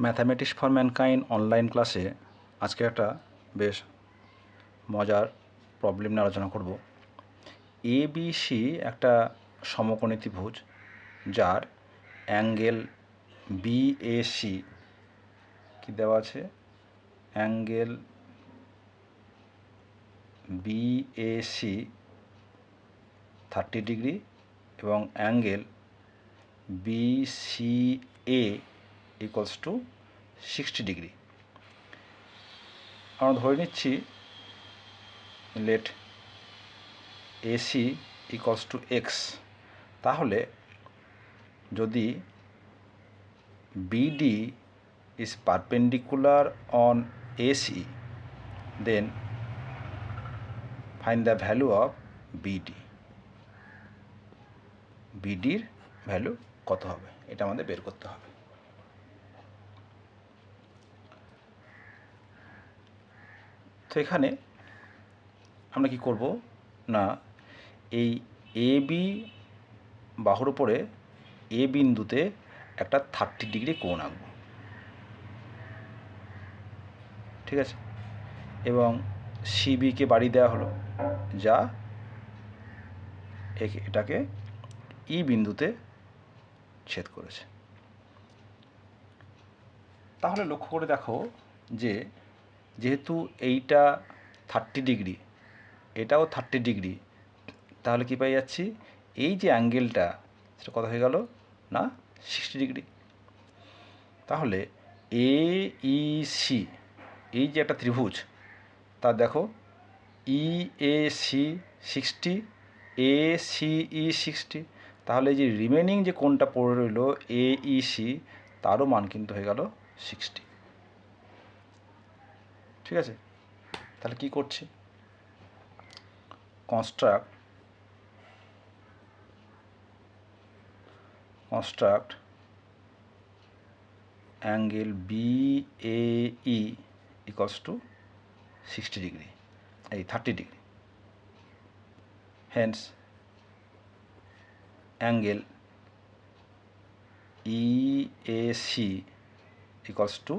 Mathematics for mankind online ক্লাসে আজকে একটা বেশ মজার প্রবলেম নিয়ে আলোচনা করব। এবিসি একটা সমকোণী ত্রিভুজ যার অ্যাঙ্গেল বিএসি কি দেওয়া আছে, অ্যাঙ্গেল বিএসি 30 ডিগ্রি এবং angle BCA equals to 60 degree. আমরা ধরে নিচ্ছি let AC equals to X. তাহলে যদি BD is perpendicular on AC, then find the value of BD. বিডির ভ্যালু কত হবে এটা আমাদের বের করতে হবে। তো এখানে আমরা কি করব না, এই এ বি বাহুর উপরে এ বিন্দুতে একটা 30 ডিগ্রি কোণ আঁকব, ঠিক আছে, এবং সিবিকে বাড়িয়ে দেওয়া হলো যা এটাকে ই বিন্দুতে ছেদ করেছে। তাহলে লক্ষ্য করে দেখো যে যেহেতু এইটা 30 ডিগ্রি, এটাও 30 ডিগ্রি, তাহলে কি পাই যাচ্ছি, এই যে অ্যাঙ্গেলটা সেটা কত হয়ে গেল না 60 ডিগ্রি। তাহলে এ ই সি এই যে একটা ত্রিভুজ, তা দেখো ই A C 60, A C E 60, তাহলে এই যে রিমেনিং যে কোণটা পড়ে রইল এ ই সি, তারও মান কিন্তু হয়ে গেল 60, ঠিক আছে। তাহলে কি করছি, construct angle BAE equals to 60 degree, এই 30 degree. Hence angle EAC equals to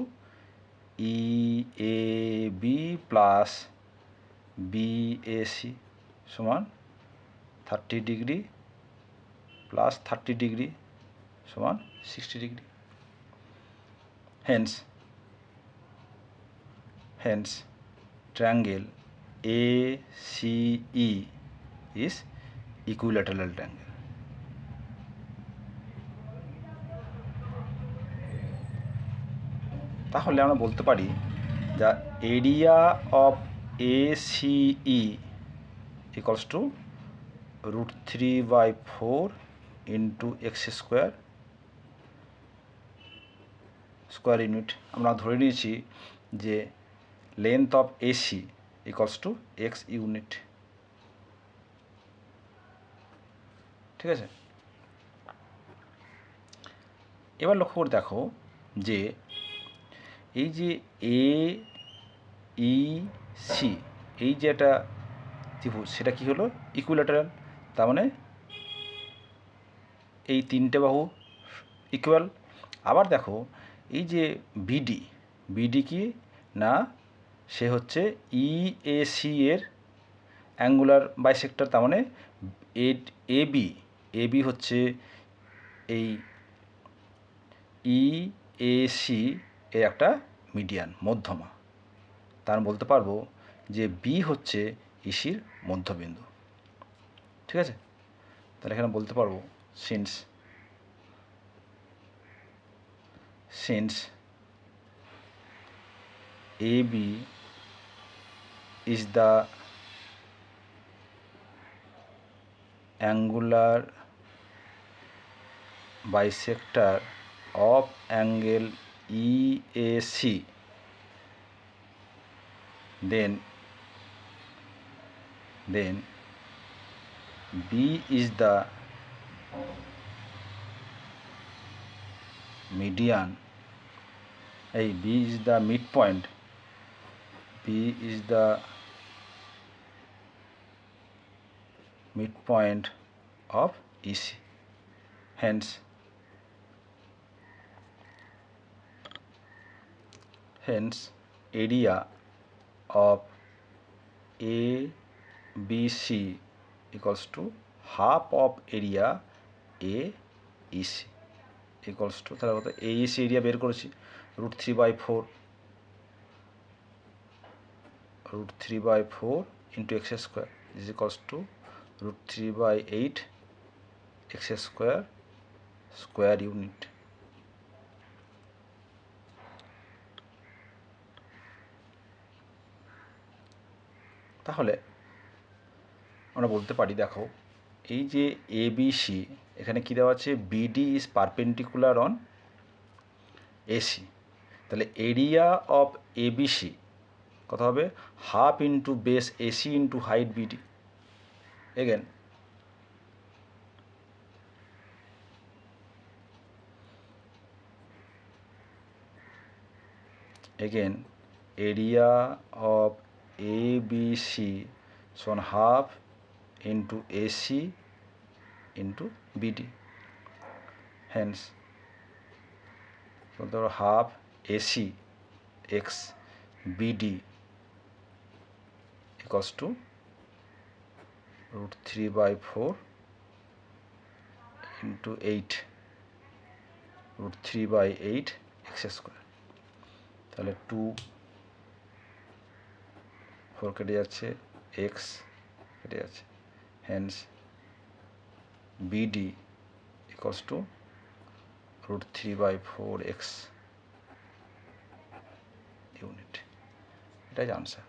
EAB plus BAC সমান 30 ডিগ্রি প্লাস 30 ডিগ্রি সমান 60 degree. Hence triangle ACE is equilateral triangle. তাহলে আমরা বলতে পারি যা area of ACE equals to √3/4 into x square unit. আমরা ধরে নিয়েছি যে length of AC equals to x unit, ঠিক আছে। এবার লক্ষ্য করে দেখো যে এই যে এ ই সি এই যে একটা ত্রিভুজ, সেটা কি হলো ইকুইল্যাটারাল। তার মানে এই তিনটে বাহু ইকুয়াল। আবার দেখো এই যে বিডি কি না, সে হচ্ছে ইএসি এর অ্যাঙ্গুলার বাইসেক্টর। তার মানে এবি হচ্ছে এই ইএসি এর একটা মিডিয়ান, মধ্যমা। তার বলতে পারবো যে বি হচ্ছে ইসির মধ্যবিন্দু, ঠিক আছে। তাহলে এখানে বলতে পারবো since AB is the angular bisector of angle EAC, then B is the median, B is the midpoint, B is the midpoint of EC. Hence hence area of ABC equals to half of area AEC equals to, তাহলে কত, AEC area বের করেছি √3/4 into x square is equals to √3/8 x square square unit. তাহলে আমরা বলতে পারি, দেখো এই যে ABC এখানে কি দেওয়া আছে, BD is perpendicular on AC, তাহলে এরিয়া অফ ABC কত হবে, half into base AC into height BD. Again area of ABC সমান half into AC into BD. Hence ধরো half AC x BD equals to √3/4 into 8 √3/8 x square. তাহলে 2 4 কেটে যাচ্ছে, x কেটে যাচ্ছে, hence BD equals to √3/4x unit. এটাই answer.